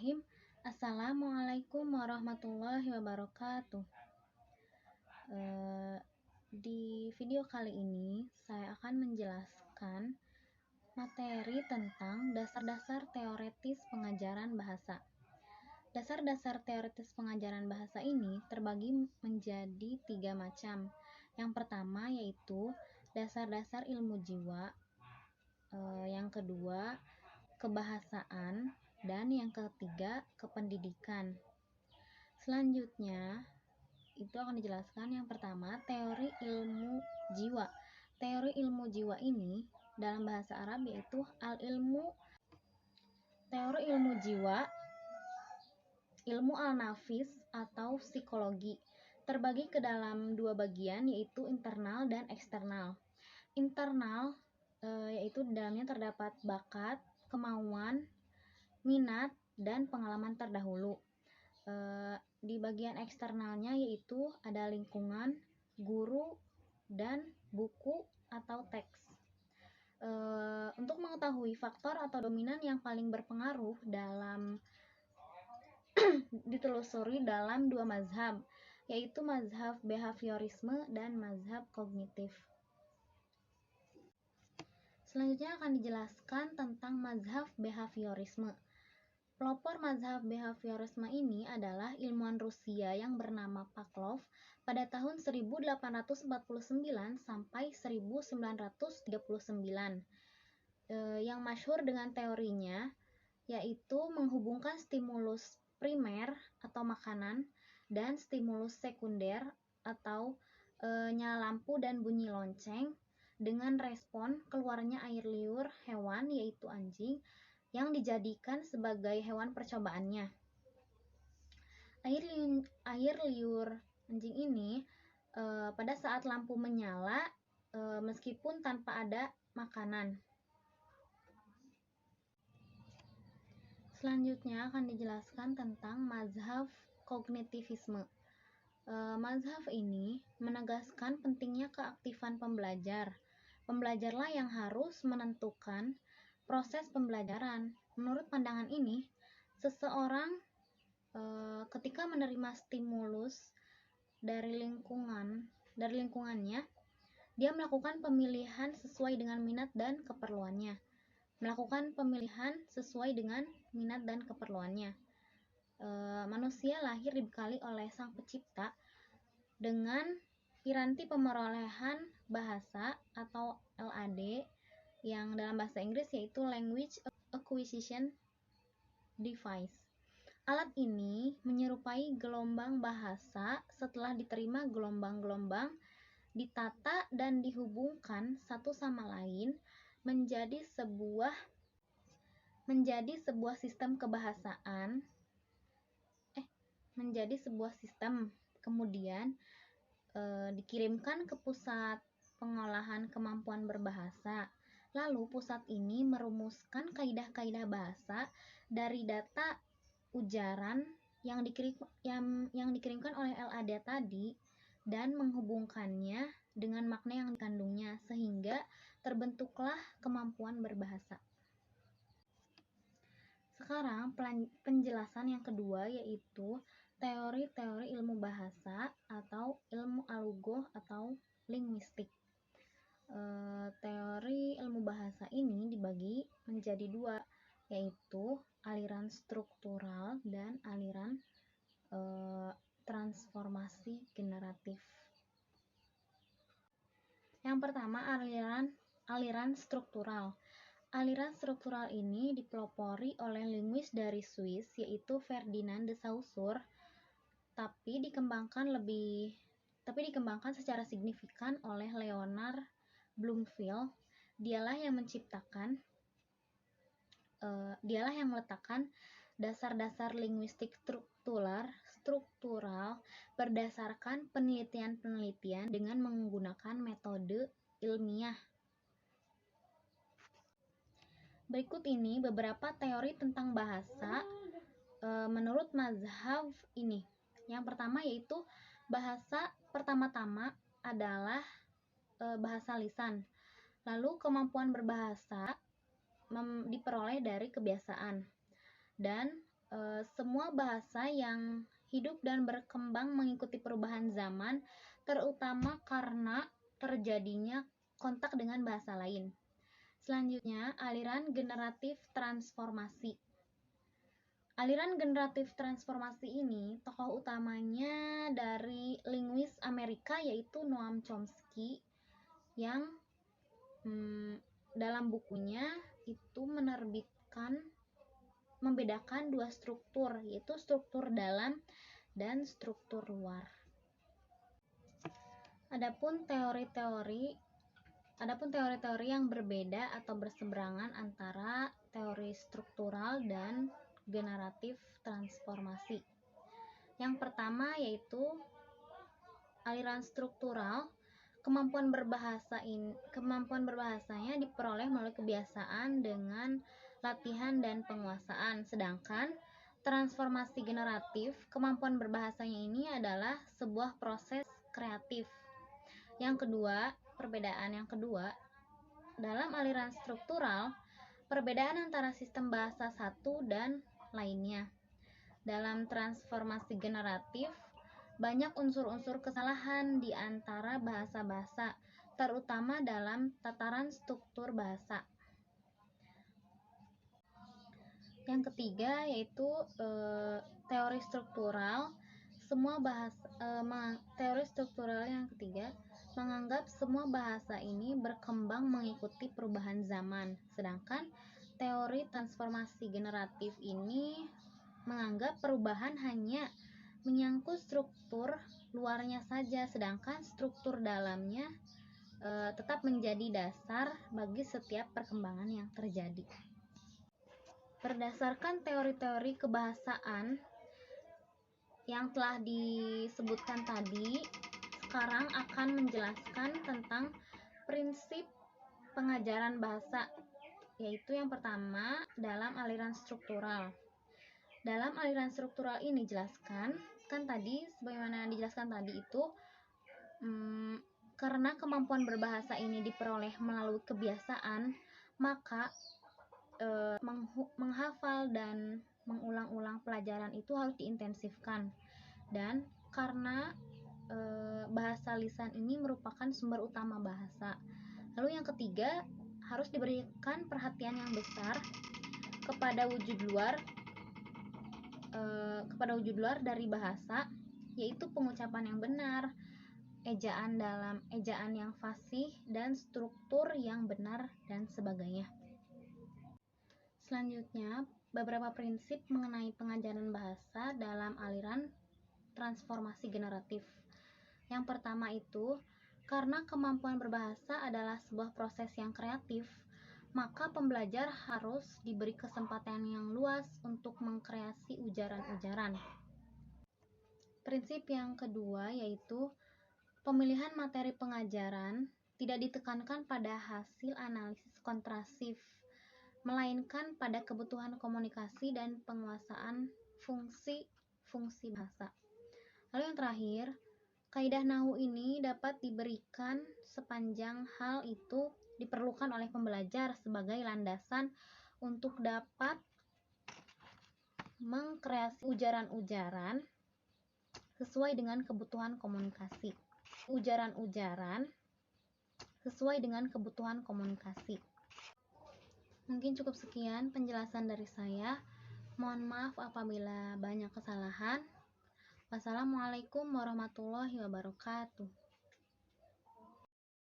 Bismillahirrahmanirrahim. Assalamualaikum warahmatullahi wabarakatuh. Di video kali ini saya akan menjelaskan materi tentang dasar-dasar teoretis pengajaran bahasa. Dasar-dasar teoretis pengajaran bahasa ini terbagi menjadi 3 macam. Yang pertama yaitu dasar-dasar ilmu jiwa, yang kedua kebahasaan, dan yang ketiga kependidikan. Selanjutnya itu akan dijelaskan yang pertama teori ilmu jiwa. Teori ilmu jiwa ini dalam bahasa Arab yaitu teori ilmu jiwa, ilmu al-nafis atau psikologi, terbagi ke dalam 2 bagian yaitu internal dan eksternal. Internal yaitu di dalamnya terdapat bakat, kemauan, minat, dan pengalaman terdahulu. Di bagian eksternalnya yaitu ada lingkungan, guru, dan buku atau teks. Untuk mengetahui faktor atau dominan yang paling berpengaruh dalam ditelusuri dalam 2 mazhab, yaitu mazhab behaviorisme dan mazhab kognitif. Selanjutnya akan dijelaskan tentang mazhab behaviorisme. Pelopor mazhab behaviorisme ini adalah ilmuwan Rusia yang bernama Pavlov pada tahun 1849 sampai 1939. Yang masyhur dengan teorinya yaitu menghubungkan stimulus primer atau makanan dan stimulus sekunder atau nyala lampu dan bunyi lonceng dengan respon keluarnya air liur hewan yaitu anjing yang dijadikan sebagai hewan percobaannya. Air liur anjing ini pada saat lampu menyala meskipun tanpa ada makanan. Selanjutnya akan dijelaskan tentang mazhab kognitivisme. Mazhab ini menegaskan pentingnya keaktifan pembelajar. Pembelajarlah yang harus menentukan proses pembelajaran. Menurut pandangan ini, seseorang ketika menerima stimulus dari lingkungannya, dia melakukan pemilihan sesuai dengan minat dan keperluannya. Manusia lahir dibekali oleh Sang Pencipta dengan piranti pemerolehan bahasa atau LAD yang dalam bahasa Inggris yaitu Language Acquisition Device. Alat ini menyerupai gelombang bahasa. Setelah diterima gelombang-gelombang ditata dan dihubungkan satu sama lain menjadi sebuah sistem kebahasaan. Kemudian dikirimkan ke pusat pengolahan kemampuan berbahasa. Lalu pusat ini merumuskan kaidah-kaidah bahasa dari data ujaran yang dikirimkan oleh LAD tadi dan menghubungkannya dengan makna yang dikandungnya sehingga terbentuklah kemampuan berbahasa. Sekarang penjelasan yang kedua yaitu teori-teori ilmu bahasa atau ilmu alugoh atau linguistik. Teori ilmu bahasa ini dibagi menjadi 2, yaitu aliran struktural dan aliran transformasi generatif. Yang pertama aliran struktural. Aliran struktural ini dipelopori oleh linguis dari Swiss yaitu Ferdinand de Saussure, tapi dikembangkan secara signifikan oleh Leonard Bloomfield. Dialah yang meletakkan dasar-dasar linguistik struktural berdasarkan penelitian-penelitian dengan menggunakan metode ilmiah. Berikut ini beberapa teori tentang bahasa menurut mazhab ini. Yang pertama yaitu bahasa pertama-tama adalah bahasa lisan. Lalu kemampuan berbahasa diperoleh dari kebiasaan. Dan semua bahasa yang hidup dan berkembang mengikuti perubahan zaman, terutama karena terjadinya kontak dengan bahasa lain. Selanjutnya, aliran generatif transformasi. Aliran generatif transformasi ini tokoh utamanya dari linguis Amerika yaitu Noam Chomsky yang dalam bukunya itu membedakan dua struktur, yaitu struktur dalam dan struktur luar. Adapun teori-teori yang berbeda atau berseberangan antara teori struktural dan generatif transformasi. Yang pertama yaitu aliran struktural, kemampuan berbahasanya diperoleh melalui kebiasaan dengan latihan dan penguasaan. Sedangkan transformasi generatif, kemampuan berbahasanya ini adalah sebuah proses kreatif. Perbedaan yang kedua, dalam aliran struktural, perbedaan antara sistem bahasa satu dan lainnya. Dalam transformasi generatif, banyak unsur-unsur kesalahan di antara bahasa-bahasa, terutama dalam tataran struktur bahasa. Yang ketiga yaitu teori struktural. Teori struktural yang ketiga menganggap semua bahasa ini berkembang mengikuti perubahan zaman, sedangkan teori transformasi generatif ini menganggap perubahan hanya menyangkut struktur luarnya saja, sedangkan struktur dalamnya tetap menjadi dasar bagi setiap perkembangan yang terjadi. Berdasarkan teori-teori kebahasaan yang telah disebutkan tadi, sekarang akan menjelaskan tentang prinsip pengajaran bahasa, yaitu yang pertama dalam aliran struktural. Dalam aliran struktural ini jelaskan, sebagaimana dijelaskan tadi itu, karena kemampuan berbahasa ini diperoleh melalui kebiasaan, maka menghafal dan mengulang-ulang pelajaran itu harus diintensifkan. Dan karena bahasa lisan ini merupakan sumber utama bahasa. Lalu yang ketiga, harus diberikan perhatian yang besar kepada wujud luar dari bahasa, yaitu pengucapan yang benar, ejaan yang fasih, dan struktur yang benar dan sebagainya. Selanjutnya, beberapa prinsip mengenai pengajaran bahasa dalam aliran transformasi generatif. Yang pertama itu, karena kemampuan berbahasa adalah sebuah proses yang kreatif, maka pembelajar harus diberi kesempatan yang luas untuk mengkreasi ujaran-ujaran. Prinsip yang kedua yaitu pemilihan materi pengajaran tidak ditekankan pada hasil analisis kontrasif, melainkan pada kebutuhan komunikasi dan penguasaan fungsi bahasa. Lalu yang terakhir, kaidah nahu ini dapat diberikan sepanjang hal itu diperlukan oleh pembelajar sebagai landasan untuk dapat mengkreasi ujaran-ujaran sesuai dengan kebutuhan komunikasi. Mungkin cukup sekian penjelasan dari saya. Mohon maaf apabila banyak kesalahan. Wassalamualaikum warahmatullahi wabarakatuh.